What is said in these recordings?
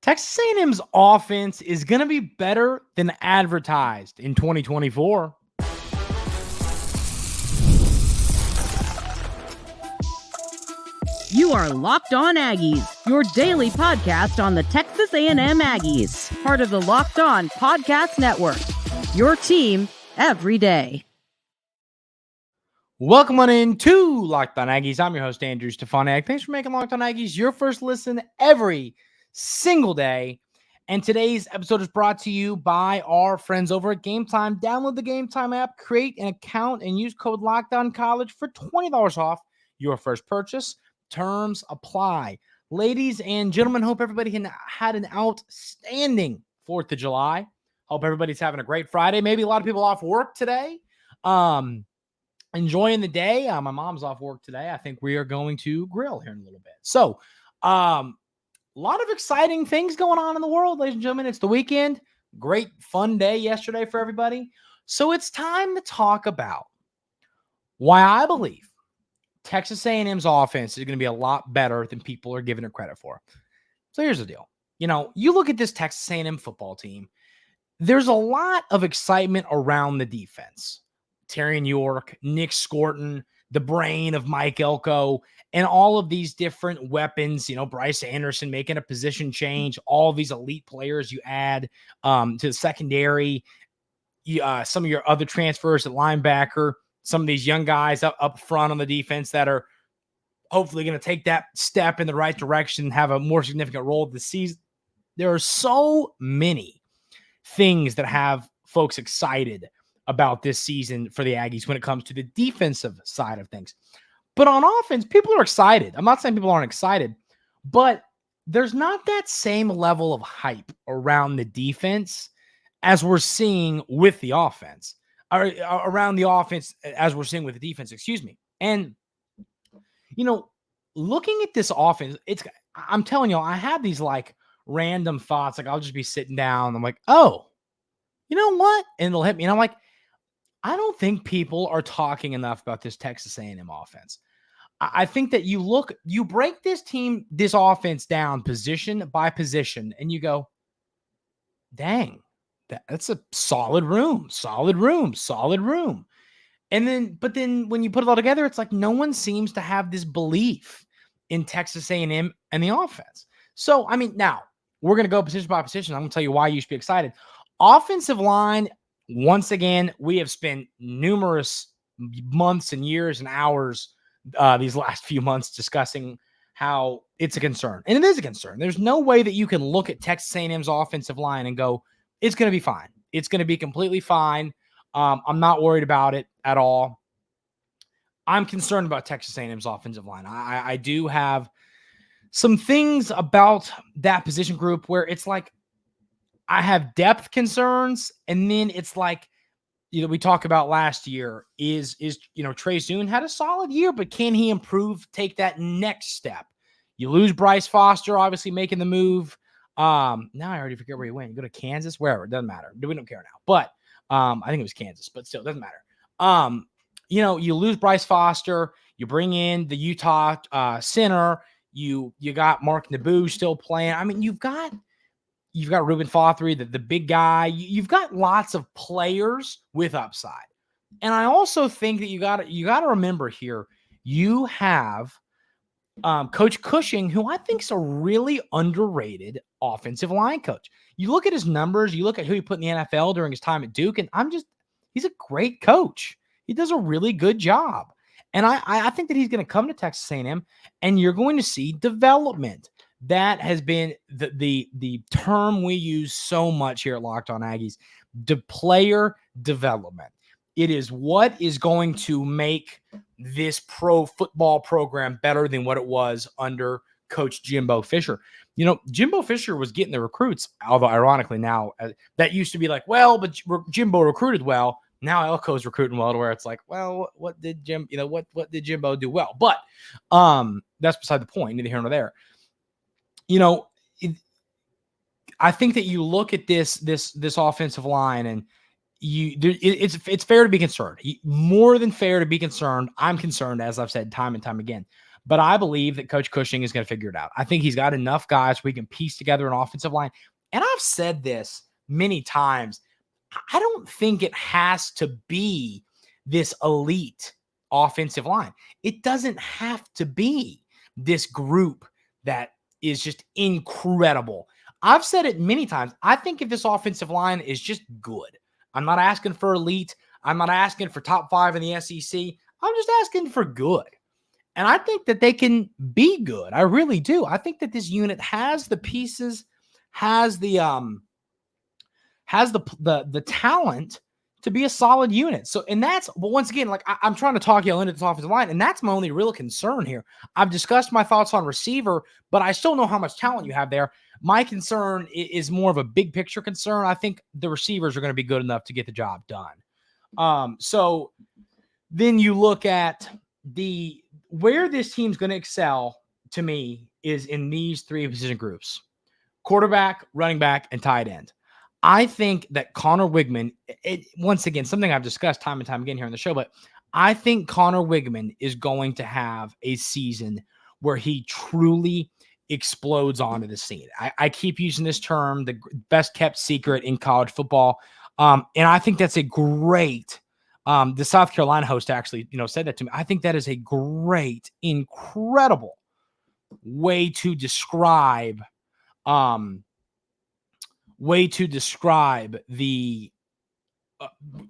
Texas A&M's offense is going to be better than advertised in 2024. You are Locked On Aggies, your daily podcast on the Texas A&M Aggies, part of the Locked On Podcast Network, your team every day. Welcome on in to Locked On Aggies. I'm your host, Andrew Stefaniak. Thanks for making Locked On Aggies your first listen every single day. And today's episode is brought to you by our friends over at Game Time. Download the Game Time app, create an account, and use code LOCKEDONCollege for $20 off your first purchase. Terms apply. Ladies and gentlemen, hope everybody had an outstanding 4th of July. Hope everybody's having a great Friday. Maybe a lot of people off work today. Enjoying the day. My mom's off work today. I think we are going to grill here in a little bit. So, a lot of exciting things going on in the world, ladies and gentlemen. It's the weekend. Great fun day yesterday for everybody. So it's time to talk about why I believe Texas A&M's offense is going to be a lot better than people are giving it credit for. So here's the deal. You look at this Texas A&M football team, there's a lot of excitement around the defense. Terrion York, Nick Scorton, the brain of Mike Elko, and all of these different weapons, Bryce Anderson making a position change, all these elite players you add to the secondary, some of your other transfers at linebacker, some of these young guys up front on the defense that are hopefully going to take that step in the right direction and have a more significant role this season. There are so many things that have folks excited about this season for the Aggies when it comes to the defensive side of things. But on offense, people are excited. I'm not saying people aren't excited, but there's not that same level of hype around the defense as we're seeing with the offense, or around the offense as we're seeing with the defense, And, looking at this offense, I'm telling you, I have these like random thoughts. Like I'll just be sitting down. I'm like, oh, you know what? And it'll hit me. And I'm like, I don't think people are talking enough about this Texas A&M offense. I think that you break this offense down position by position, and you go, dang, that's a solid room. But then when you put it all together, it's like no one seems to have this belief in Texas A&M and the offense. So, now we're going to go position by position. I'm going to tell you why you should be excited. Offensive line, once again, we have spent numerous months and years and hours these last few months discussing how it's a concern. And it is a concern. There's no way that you can look at Texas A&M's offensive line and go, it's going to be fine. It's going to be completely fine. I'm not worried about it at all. I'm concerned about Texas A&M's offensive line. I do have some things about that position group where it's like I have depth concerns, and then it's like, we talk about last year is Trey Soon had a solid year, but can he improve, take that next step? You lose Bryce Foster, obviously making the move. Now I already forget where he went. You go to Kansas, wherever, it doesn't matter. We don't care now. But I think it was Kansas, but still, it doesn't matter. You lose Bryce Foster, you bring in the Utah center, you got Mark Naboo still playing. You've got Reuben Fothery, the big guy. You've got lots of players with upside. And I also think that you got to remember here, you have Coach Cushing, who I think is a really underrated offensive line coach. You look at his numbers, you look at who he put in the NFL during his time at Duke, and he's a great coach. He does a really good job. And I think that he's going to come to Texas A&M, and you're going to see development. That has been the term we use so much here at Locked On Aggies, the player development. It is what is going to make this pro football program better than what it was under Coach Jimbo Fisher. Jimbo Fisher was getting the recruits, although ironically now that used to be like, well, but Jimbo recruited well. Now Elko's recruiting well to where it's like, well, what did Jimbo do well? But that's beside the point, neither here nor there. I think that you look at this offensive line, and it's fair to be concerned. More than fair to be concerned. I'm concerned, as I've said time and time again. But I believe that Coach Cushing is going to figure it out. I think he's got enough guys we can piece together an offensive line. And I've said this many times. I don't think it has to be this elite offensive line. It doesn't have to be this group that is just incredible. I've said it many times. I think if this offensive line is just good, I'm not asking for elite. I'm not asking for top 5 in the SEC. I'm just asking for good. And I think that they can be good. I really do. I think that this unit has the pieces, has the talent to be a solid unit. So, and that's, but once again, like I'm trying to talk you into this offensive line, and that's my only real concern here. I've discussed my thoughts on receiver, but I still know how much talent you have there. My concern is more of a big picture concern. I think the receivers are going to be good enough to get the job done. So then you look at where this team's going to excel to me is in these 3 position groups: quarterback, running back, and tight end. I think that Conner Weigman, once again, something I've discussed time and time again here on the show, but I think Conner Weigman is going to have a season where he truly explodes onto the scene. I keep using this term, the best kept secret in college football. And I think that's a great, the South Carolina host actually, said that to me. I think that is a great, incredible way to describe, the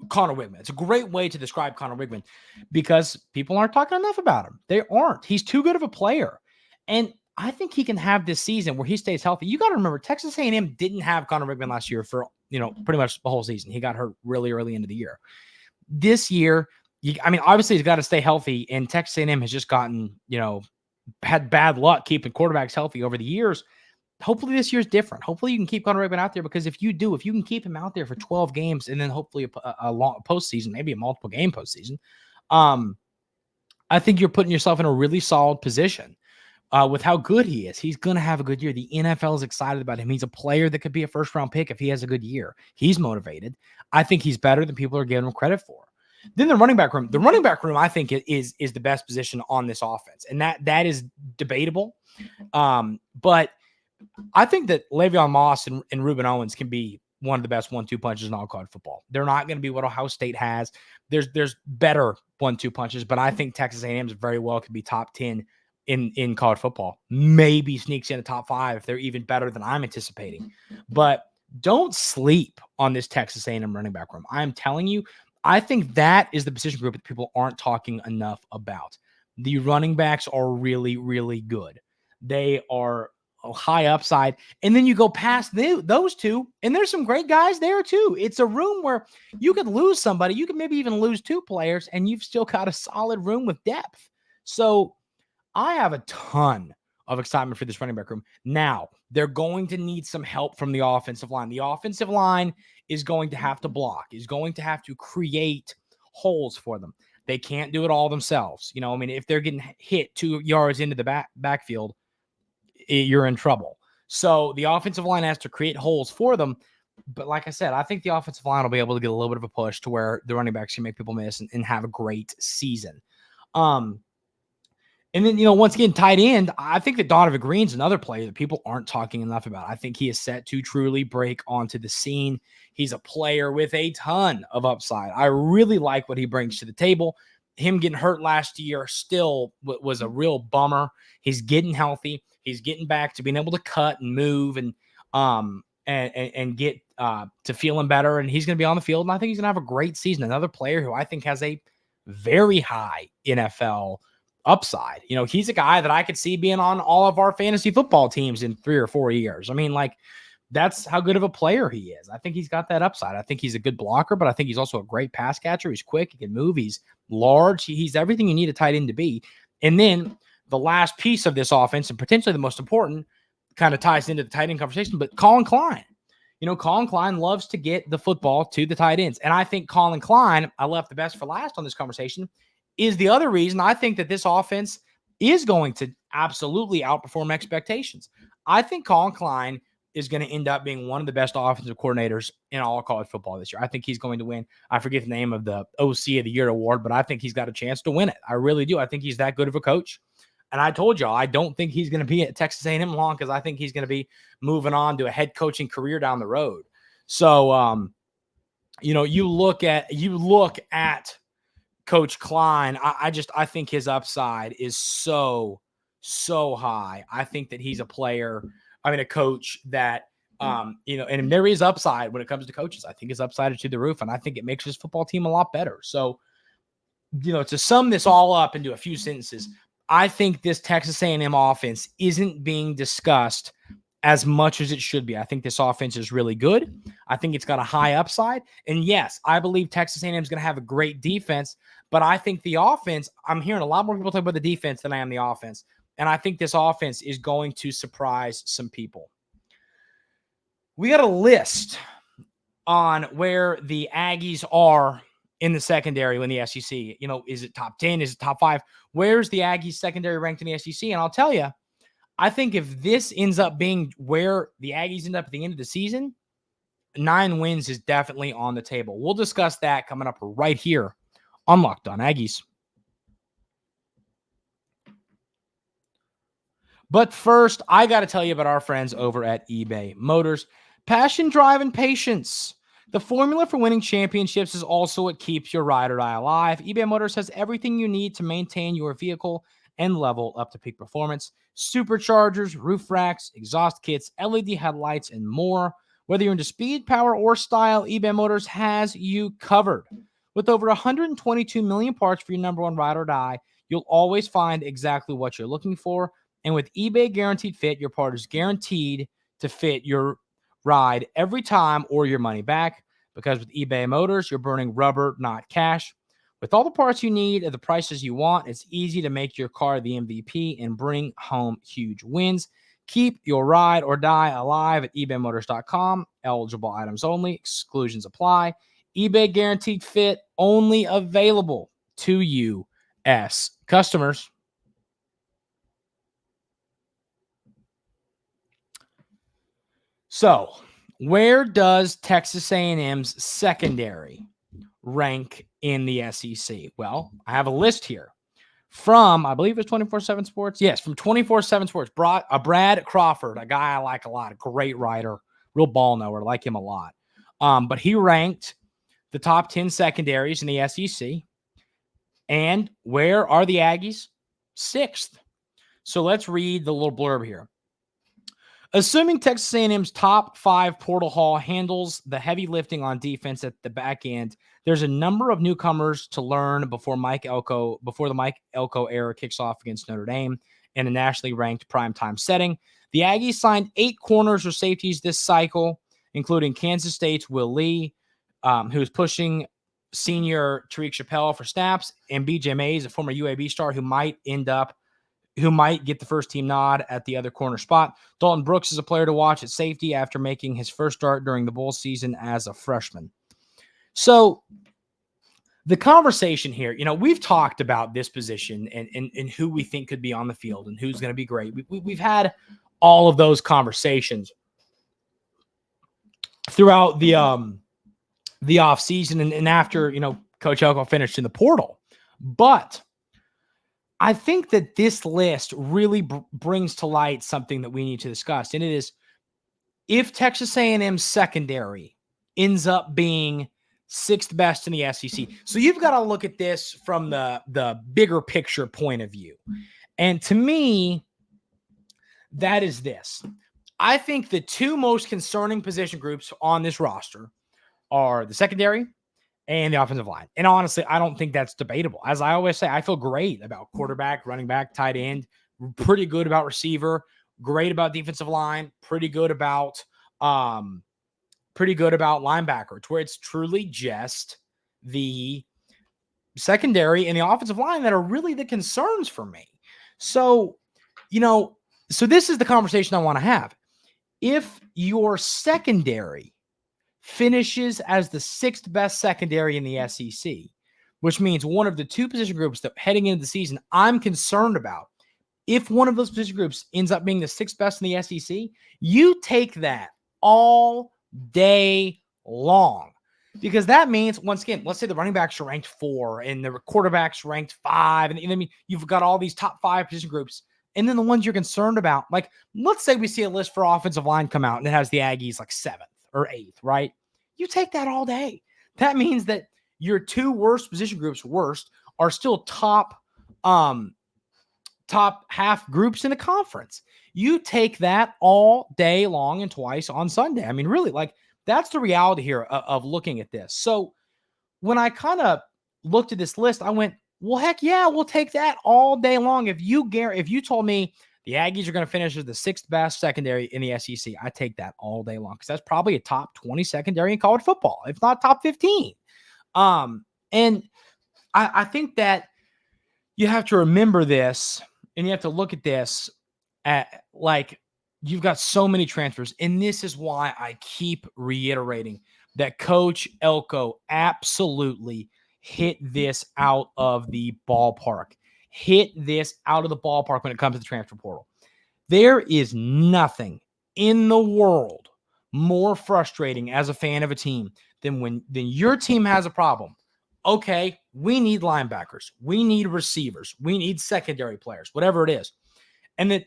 Conner Weigman. It's a great way to describe Conner Weigman because people aren't talking enough about him. They aren't. He's too good of a player. And I think he can have this season where he stays healthy. You got to remember, Texas A&M didn't have Conner Weigman last year for, pretty much the whole season. He got hurt really early into the year. This year, obviously he's got to stay healthy, and Texas A&M has just gotten, had bad luck keeping quarterbacks healthy over the years. Hopefully this year's different. Hopefully you can keep Conner Weigman out there, because if you can keep him out there for 12 games and then hopefully a long postseason, maybe a multiple game postseason, I think you're putting yourself in a really solid position with how good he is. He's going to have a good year. The NFL is excited about him. He's a player that could be a first-round pick if he has a good year. He's motivated. I think he's better than people are giving him credit for. Then the running back room. The running back room, I think, is the best position on this offense, and that is debatable. But I think that Le'Veon Moss and Reuben Owens can be one of the best 1-2 punches in all college football. They're not going to be what Ohio State has. There's better 1-2 punches, but I think Texas A&M very well could be top 10 in college football. Maybe sneaks in the top 5 if they're even better than I'm anticipating. But don't sleep on this Texas A&M running back room. I'm telling you, I think that is the position group that people aren't talking enough about. The running backs are really, really good. They are high upside. And then you go past those 2, and there's some great guys there too. It's a room where you could lose somebody. You could maybe even lose 2 players, and you've still got a solid room with depth. So I have a ton of excitement for this running back room. Now, they're going to need some help from the offensive line. The offensive line is going to have to block, is going to have to create holes for them. They can't do it all themselves. If they're getting hit 2 yards into the backfield, you're in trouble. So the offensive line has to create holes for them. But like I said, I think the offensive line will be able to get a little bit of a push to where the running backs can make people miss and have a great season. And then, once again, tight end, I think that Donovan Green's another player that people aren't talking enough about. I think he is set to truly break onto the scene. He's a player with a ton of upside. I really like what he brings to the table. Him getting hurt last year still was a real bummer. He's getting healthy. He's getting back to being able to cut and move and get to feeling better. And he's going to be on the field. And I think he's going to have a great season. Another player who I think has a very high NFL upside. He's a guy that I could see being on all of our fantasy football teams in 3 or 4 years. That's how good of a player he is. I think he's got that upside. I think he's a good blocker, but I think he's also a great pass catcher. He's quick. He can move. He's large. He's everything you need a tight end to be. And then the last piece of this offense, and potentially the most important, kind of ties into the tight end conversation, but Collin Klein. Collin Klein loves to get the football to the tight ends. And I think Collin Klein, I left the best for last on this conversation, is the other reason I think that this offense is going to absolutely outperform expectations. I think Collin Klein is going to end up being one of the best offensive coordinators in all college football this year. I think he's going to win. I forget the name of the OC of the Year award, but I think he's got a chance to win it. I really do. I think he's that good of a coach. And I told y'all, I don't think he's going to be at Texas A&M long because I think he's going to be moving on to a head coaching career down the road. So, you look at Coach Klein. I think his upside is so high. I think that he's a coach that, and there is upside when it comes to coaches. I think his upside is to the roof, and I think it makes his football team a lot better. So, to sum this all up into a few sentences, I think this Texas A&M offense isn't being discussed as much as it should be. I think this offense is really good. I think it's got a high upside. And yes, I believe Texas A&M is going to have a great defense, but I think the offense, I'm hearing a lot more people talk about the defense than I am the offense. And I think this offense is going to surprise some people. We got a list on where the Aggies are in the secondary in the SEC. Is it top 10? Is it top 5? Where's the Aggies secondary ranked in the SEC? And I'll tell you, I think if this ends up being where the Aggies end up at the end of the season, 9 wins is definitely on the table. We'll discuss that coming up right here on Locked On Aggies. But first, I got to tell you about our friends over at eBay Motors. Passion, drive, and patience. The formula for winning championships is also what keeps your ride or die alive. eBay Motors has everything you need to maintain your vehicle and level up to peak performance. Superchargers, roof racks, exhaust kits, LED headlights, and more. Whether you're into speed, power, or style, eBay Motors has you covered. With over 122 million parts for your number one ride or die, you'll always find exactly what you're looking for. And with eBay Guaranteed Fit, your part is guaranteed to fit your ride every time or your money back. Because with eBay Motors, you're burning rubber, not cash. With all the parts you need at the prices you want, it's easy to make your car the MVP and bring home huge wins. Keep your ride or die alive at ebaymotors.com. Eligible items only. Exclusions apply. eBay Guaranteed Fit only available to U.S. customers. So, where does Texas A&M's secondary rank in the SEC? Well, I have a list here from, I believe it's 24/7 Sports. Yes, from 24/7 Sports. Brad Crawford, a guy I like a lot, a great writer, real ball knower, like him a lot. But he ranked the top 10 secondaries in the SEC. And where are the Aggies? 6th. So let's read the little blurb here. Assuming Texas A&M's top 5 portal haul handles the heavy lifting on defense at the back end, there's a number of newcomers to learn before the Mike Elko era kicks off against Notre Dame in a nationally ranked primetime setting. The Aggies signed 8 corners or safeties this cycle, including Kansas State's Will Lee, who is pushing senior Tariq Chappelle for snaps, and BJ Mays, a former UAB star who might get the first team nod at the other corner spot. Dalton Brooks is a player to watch at safety after making his first start during the bowl season as a freshman. So the conversation here, we've talked about this position and who we think could be on the field and who's going to be great. We've had all of those conversations throughout the offseason and after, Coach Elko finished in the portal. But I think that this list really brings to light something that we need to discuss, and it is if Texas A&M secondary ends up being 6th best in the SEC. So you've got to look at this from the bigger picture point of view. And to me, that is this. I think the 2 most concerning position groups on this roster are the secondary and the offensive line. And honestly, I don't think that's debatable. As I always say, I feel great about quarterback, running back, tight end, pretty good about receiver, great about defensive line, pretty good about linebacker, to where it's truly just the secondary and the offensive line that are really the concerns for me. So, so this is the conversation I want to have. If your secondary finishes as the 6th best secondary in the SEC, which means one of the 2 position groups that heading into the season I'm concerned about, if one of those position groups ends up being the 6th best in the SEC, you take that all day long. Because that means, once again, let's say the running backs are ranked 4 and the quarterbacks ranked 5. And I mean, you've got all these top 5 position groups. And then the ones you're concerned about, like, let's say we see a list for offensive line come out and it has the Aggies like 7th or 8th, right? You take that all day. That means that your 2 worst position groups, are still top half groups in the conference. You take that all day long and twice on Sunday. I mean, really, like, that's the reality here of looking at this. So when I kind of looked at this list, I went, well, heck yeah, we'll take that all day long. If you told me the Aggies are going to finish as the 6th best secondary in the SEC, I take that all day long, because that's probably a top 20 secondary in college football, if not top 15. And I think that you have to remember this, and you have to look at this at, like, you've got so many transfers. And this is why I keep reiterating that Coach Elko absolutely hit this out of the ballpark. Hit this out of the ballpark when it comes to the transfer portal. There is nothing in the world more frustrating as a fan of a team than when your team has a problem. Okay, we need linebackers, we need receivers, we need secondary players, whatever it is. And then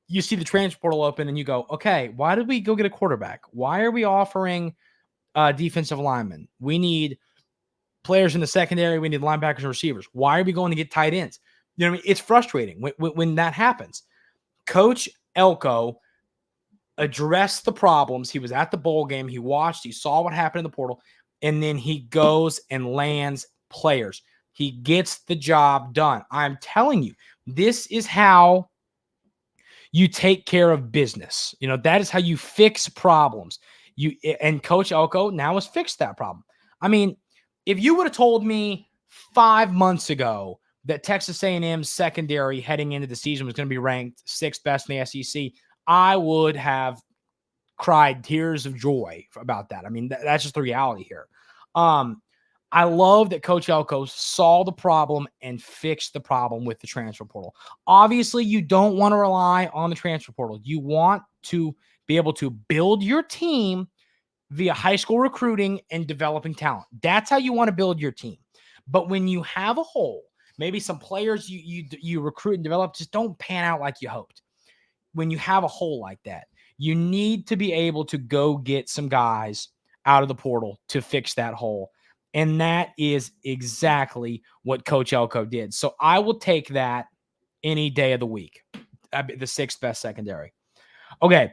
you see the transfer portal open and you go, okay, why did we go get a quarterback? Why are we offering defensive linemen? We need players in the secondary. We need linebackers and receivers. Why are we going to get tight ends? You know what I mean? It's frustrating when that happens. Coach Elko addressed the problems. He was at the bowl game. He watched. He saw what happened in the portal. And then he goes and lands players. He gets the job done. I'm telling you, this is how you take care of business. You know, that is how you fix problems. And Coach Elko now has fixed that problem. I mean, if you would have told me 5 months ago that Texas A&M's secondary heading into the season was going to be ranked 6th best in the SEC, I would have cried tears of joy about that. I mean, that's just the reality here. I love that Coach Elko saw the problem and fixed the problem with the transfer portal. Obviously, you don't want to rely on the transfer portal. You want to be able to build your team via high school recruiting and developing talent. That's how you want to build your team. But when you have a hole, maybe some players you recruit and develop just don't pan out like you hoped. When you have a hole like that, you need to be able to go get some guys out of the portal to fix that hole. And that is exactly what Coach Elko did. So I will take that any day of the week, the 6th best secondary. Okay,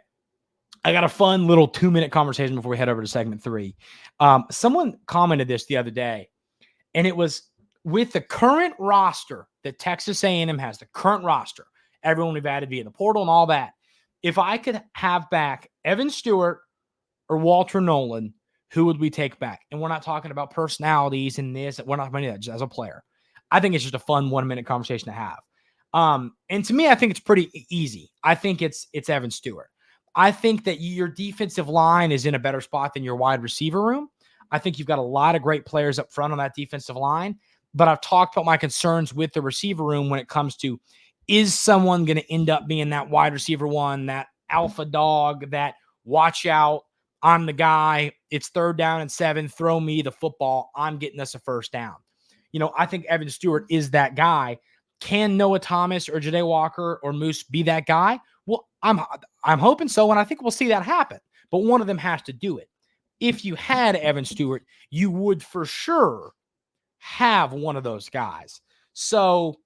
I got a fun little 2-minute conversation before we head over to segment 3. Someone commented this the other day, and it was, with the current roster that Texas A&M has, the current roster, everyone we've added via the portal and all that, if I could have back Evan Stewart or Walter Nolan, who would we take back? And we're not talking about personalities and this. We're not talking about that, just as a player. I think it's just a fun 1-minute conversation to have. And to me, I think it's pretty easy. I think it's Evan Stewart. I think that your defensive line is in a better spot than your wide receiver room. I think you've got a lot of great players up front on that defensive line. But I've talked about my concerns with the receiver room when it comes to, is someone going to end up being that wide receiver one, that alpha dog, that watch out, I'm the guy, it's 3rd down and 7, throw me the football, I'm getting us a 1st down. You know, I think Evan Stewart is that guy. Can Noah Thomas or Ja'Day Walker or Moose be that guy? Well, I'm hoping so, and I think we'll see that happen. But one of them has to do it. If you had Evan Stewart, you would for sure have one of those guys. So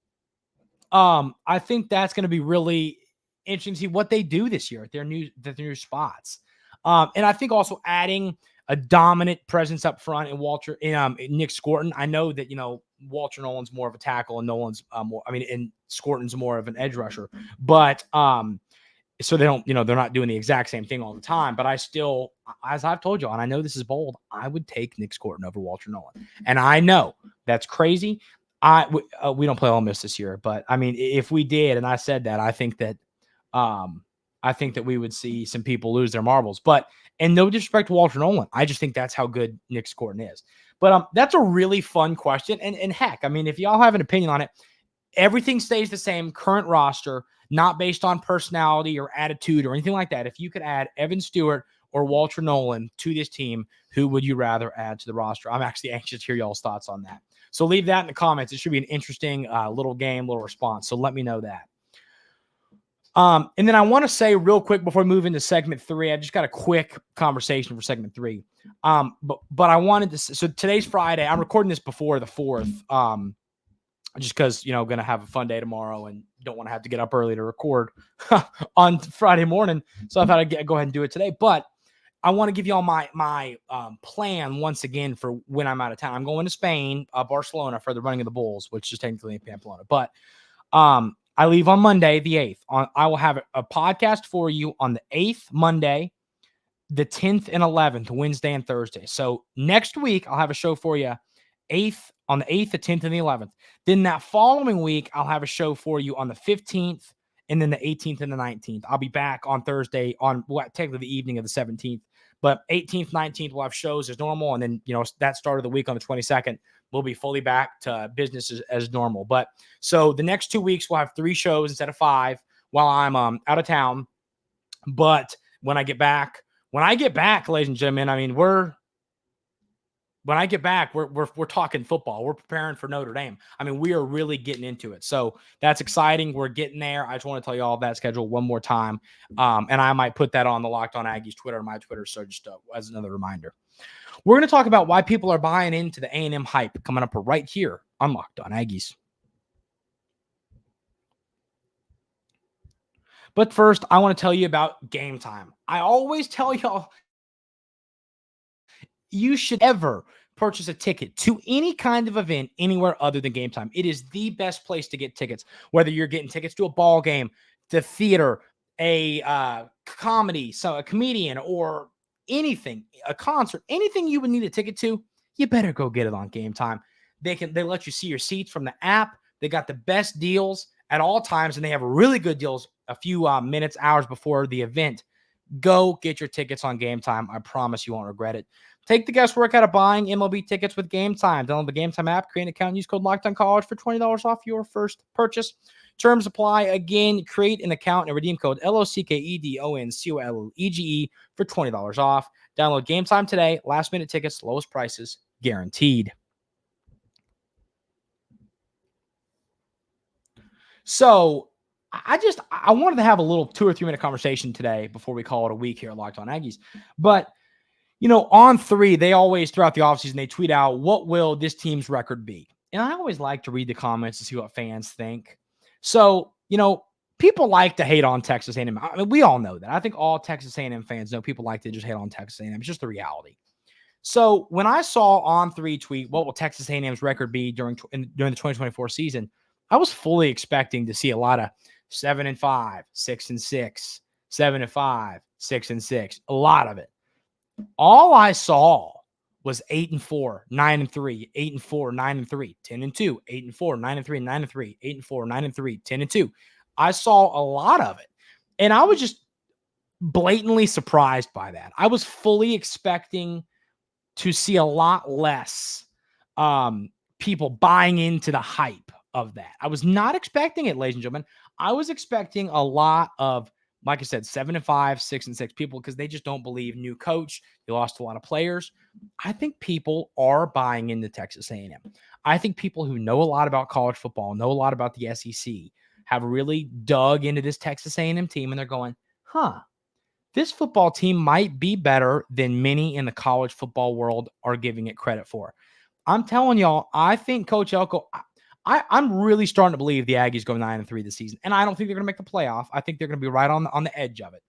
I think that's going to be really interesting to see what they do this year at their new spots. And I think also adding a dominant presence up front in Nick Scorton. I know that, Walter Nolan's more of a tackle and Nolan's and Scorton's more of an edge rusher, but so they don't, they're not doing the exact same thing all the time. But I still, as I've told you, and I know this is bold, I would take Nick Scorton over Walter Nolan. And I know that's crazy. We don't play Ole Miss this year, but I mean, if we did, and I said that, I think that we would see some people lose their marbles. But, and no disrespect to Walter Nolan, I just think that's how good Nick Scorton is. But that's a really fun question. And heck, I mean, if y'all have an opinion on it, everything stays the same, current roster, not based on personality or attitude or anything like that. If you could add Evan Stewart, or Walter Nolan to this team, who would you rather add to the roster? I'm actually anxious to hear y'all's thoughts on that. So leave that in the comments. It should be an interesting little game, little response. So let me know that. And then I want to say real quick before we move into segment 3, I just got a quick conversation for segment 3. But I wanted to, so today's Friday. I'm recording this before the 4th. Just because, going to have a fun day tomorrow and don't want to have to get up early to record on Friday morning. So I thought I'd go ahead and do it today. But I want to give y'all my plan once again for when I'm out of town. I'm going to Spain, Barcelona, for the running of the Bulls, which is technically in Pamplona. But I leave on Monday, the 8th. I will have a podcast for you on the 8th, Monday, the 10th and 11th, Wednesday and Thursday. So next week, I'll have a show for you on the 8th, the 10th, and the 11th. Then that following week, I'll have a show for you on the 15th, and then the 18th and the 19th. I'll be back on Thursday on technically the evening of the 17th. But 18th, 19th, we'll have shows as normal. And then, that start of the week on the 22nd, we'll be fully back to business as normal. But so the next 2 weeks, we'll have 3 shows instead of 5 while I'm out of town. But when I get back, ladies and gentlemen, I mean, when I get back, we're talking football. We're preparing for Notre Dame. I mean, we are really getting into it. So that's exciting. We're getting there. I just want to tell you all that schedule one more time. And I might put that on the Locked On Aggies Twitter, my Twitter. So just as another reminder, we're going to talk about why people are buying into the A&M hype coming up right here on Locked On Aggies. But first, I want to tell you about Game Time. I always tell y'all, you should ever purchase a ticket to any kind of event anywhere other than Game Time. It is the best place to get tickets, whether you're getting tickets to a ball game, the theater, a comedy, so a comedian, or anything, a concert, anything you would need a ticket to, you better go get it on Game Time. They let you see your seats from the app. They got the best deals at all times, and they have really good deals a few minutes, hours before the event. Go get your tickets on Game Time. I promise you won't regret it. Take the guesswork out of buying MLB tickets with Game Time. Download the Game Time app, create an account, and use code LOCKEDONCollege for $20 off your first purchase. Terms apply. Again, create an account and redeem code LOCKEDONCOLLEGE for $20 off. Download Game Time today. Last minute tickets, lowest prices guaranteed. So I wanted to have a little 2 or 3 minute conversation today before we call it a week here at Locked On Aggies. But on 3, they always, throughout the offseason, they tweet out, what will this team's record be? And I always like to read the comments to see what fans think. So, people like to hate on Texas A&M. I mean, we all know that. I think all Texas A&M fans know people like to just hate on Texas A&M. It's just the reality. So when I saw on 3 tweet, what will Texas A&M's record be during the 2024 season, I was fully expecting to see a lot of 7-5, 6-6, 7-5, 6-6, a lot of it. All I saw was 8-4, 9-3, 8-4, 9-3, 10-2, 8-4, 9-3, 9-3, 8-4, 9-3, 10-2. I saw a lot of it, and I was just blatantly surprised by that. I was fully expecting to see a lot less people buying into the hype of that. I was not expecting it, ladies and gentlemen. I was expecting a lot of, like I said, 7-5, 6-6 people, because they just don't believe. New coach, they lost a lot of players. I think people are buying into Texas A&M. I think people who know a lot about college football, know a lot about the SEC, have really dug into this Texas A&M team, and they're going, this football team might be better than many in the college football world are giving it credit for. I'm telling y'all, I think Coach Elko, I'm really starting to believe the Aggies go 9-3 this season, and I don't think they're going to make the playoff. I think they're going to be right on the edge of it.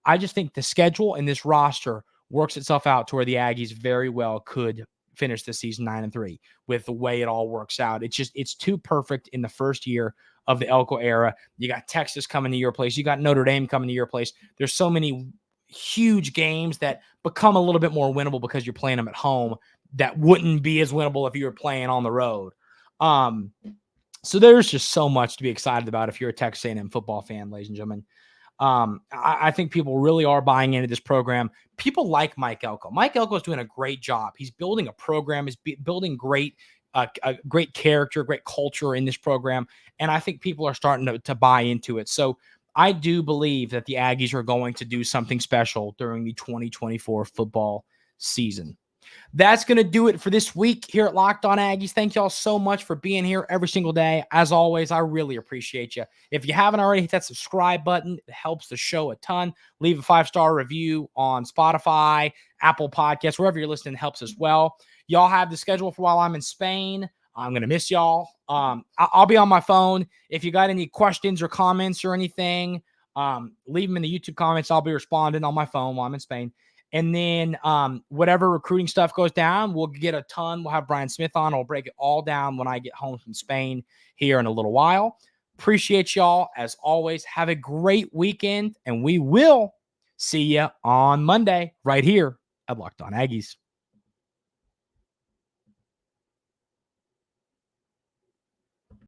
I just think the schedule and this roster works itself out to where the Aggies very well could finish this season 9-3 with the way it all works out. It's too perfect in the first year of the Elko era. You got Texas coming to your place. You got Notre Dame coming to your place. There's so many huge games that become a little bit more winnable because you're playing them at home that wouldn't be as winnable if you were playing on the road. So there's just so much to be excited about if you're a Texas A&M football fan, ladies and gentlemen. I think people really are buying into this program. People like Mike Elko. Mike Elko is doing a great job. He's building a program. He's building great character, great culture in this program. And I think people are starting to buy into it. So I do believe that the Aggies are going to do something special during the 2024 football season. That's going to do it for this week here at Locked On Aggies. Thank y'all so much for being here every single day. As always, I really appreciate you. If you haven't already, hit that subscribe button. It helps the show a ton. Leave a 5-star review on Spotify, Apple Podcasts, wherever you're listening, helps as well. Y'all have the schedule for while I'm in Spain. I'm going to miss y'all. I'll be on my phone. If you got any questions or comments or anything, leave them in the YouTube comments. I'll be responding on my phone while I'm in Spain. And then whatever recruiting stuff goes down, we'll get a ton. We'll have Brian Smith on. I'll break it all down when I get home from Spain here in a little while. Appreciate y'all. As always, have a great weekend, and we will see you on Monday right here at Locked On Aggies.